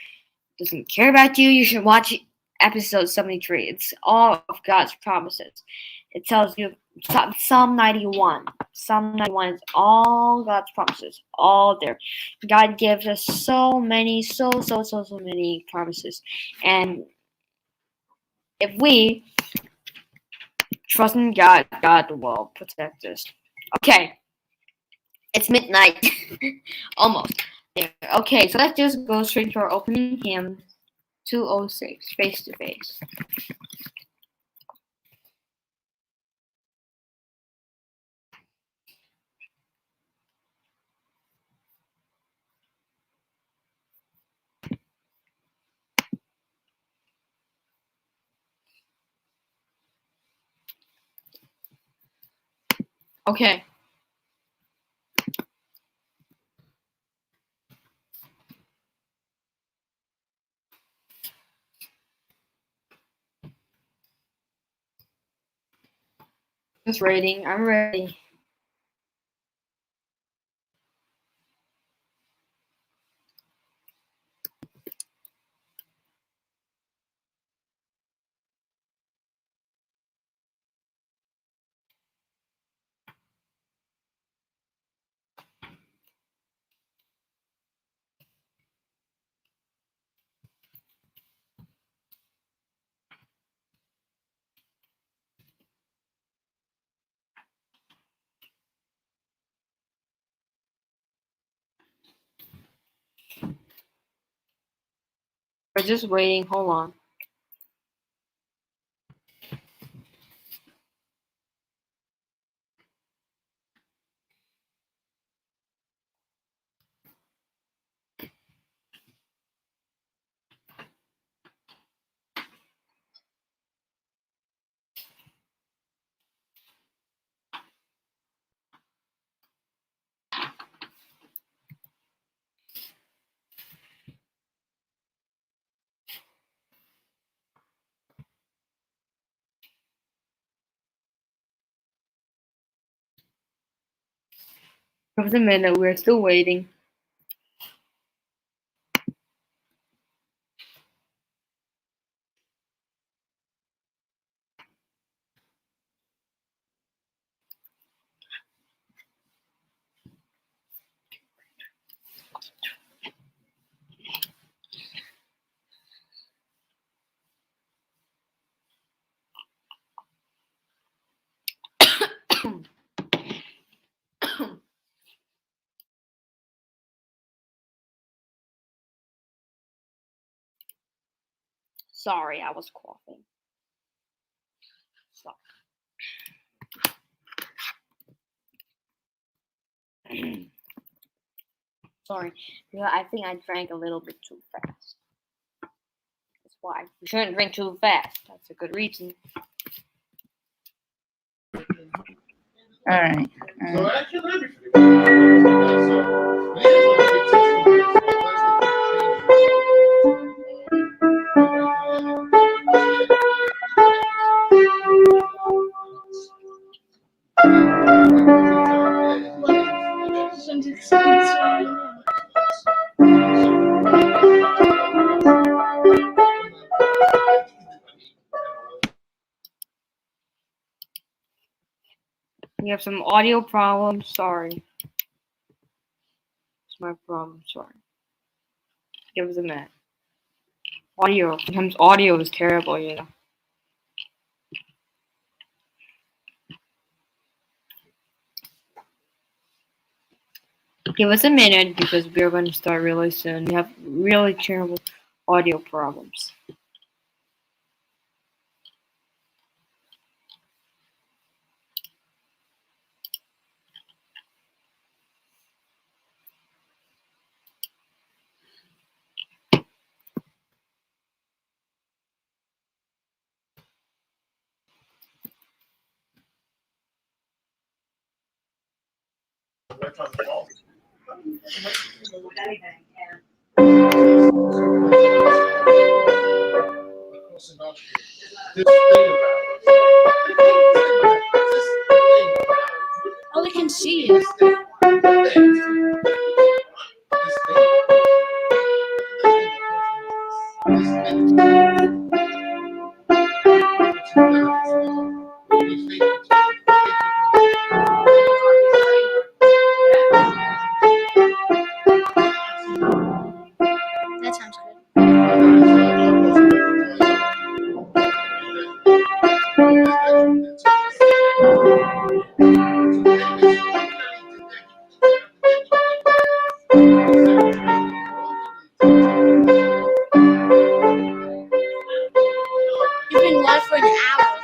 care about you. You should watch episode 73. It's all of God's promises. It tells you Psalm 91. Psalm 91 is all God's promises, all there. God gives us so many, so many promises. And if we trust in God, God will protect us. Okay, it's midnight. Almost. There. Okay, so let's just go straight to our opening hymn, 206, Face to Face. Okay. Just reading. I'm ready. We're just waiting. Hold on. Just a minute. We're still waiting. Sorry, I was coughing. Stop. Sorry. Yeah, I think I drank a little bit too fast. That's why. You shouldn't drink too fast. That's a good reason. All right. So actually, so You have some audio problems. Sorry. It's my problem. Sorry. Give us a minute. Audio. Sometimes audio is terrible, you know. Give us a minute because we're going to start really soon. We have really terrible audio problems. All I can see is You've been live for an hour.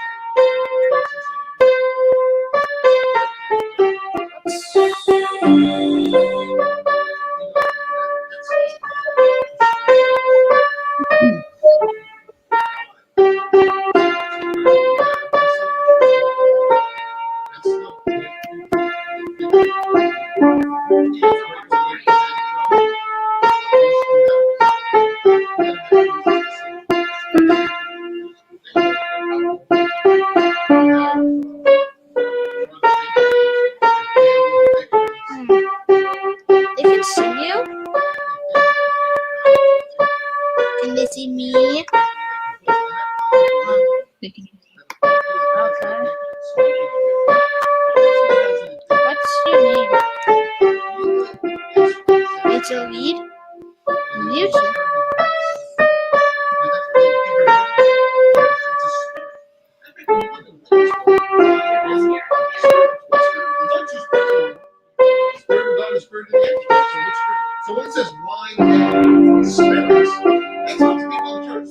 They can see you? Can they see me? Okay. What's your name? Rachel Reed? YouTube. So when it says wine and spirits, that's what people in church.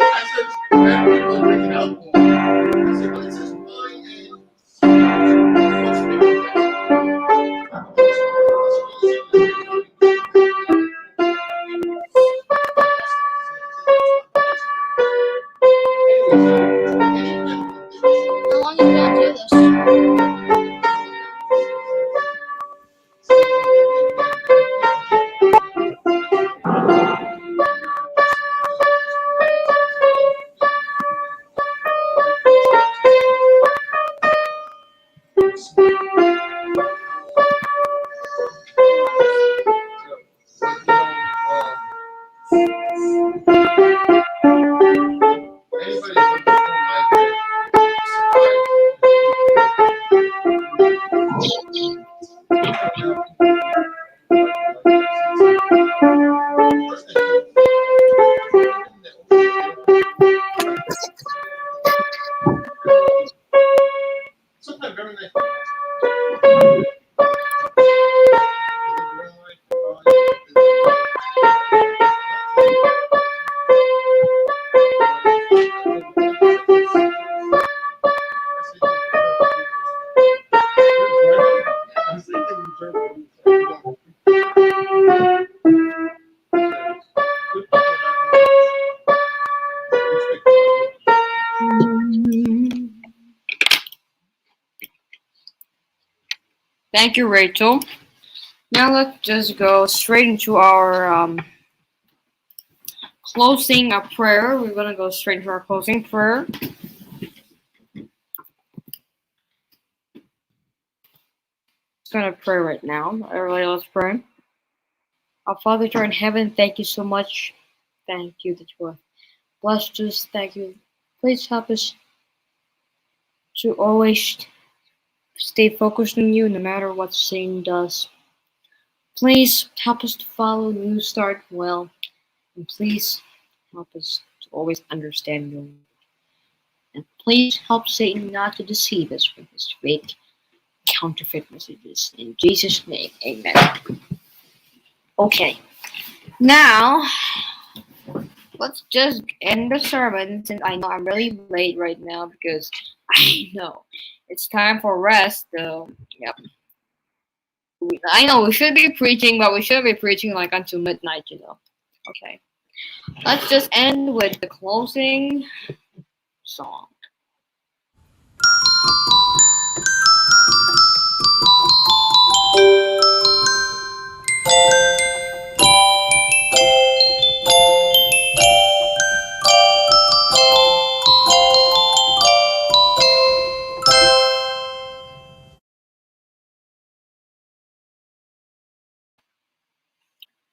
I said, and people are drinking alcohol. I said, when it says wine and spirits, what's How long are you gonna do this? Sometimes very nice. Thank you, Rachel. Now let's just go straight into our closing prayer. We're gonna go straight into our closing prayer. Just gonna pray right now. Everybody, let's pray. Our Father, which art in heaven, thank you so much. Thank you that you have blessed us. Thank you. Please help us to always stay focused on you, no matter what Satan does. Please help us to follow NEWSTART well, and please help us to always understand your word. And please help Satan not to deceive us with his fake, counterfeit messages. In Jesus' name, amen. Okay, now let's just end the sermon, since I know I'm really late right now, because I know it's time for rest. So, yep. I know we should be preaching, but we should be preaching like until midnight, Okay. Let's just end with the closing song.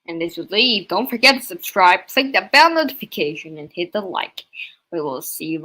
And as you leave, don't forget to subscribe, click the bell notification, and hit the like. We will see you again.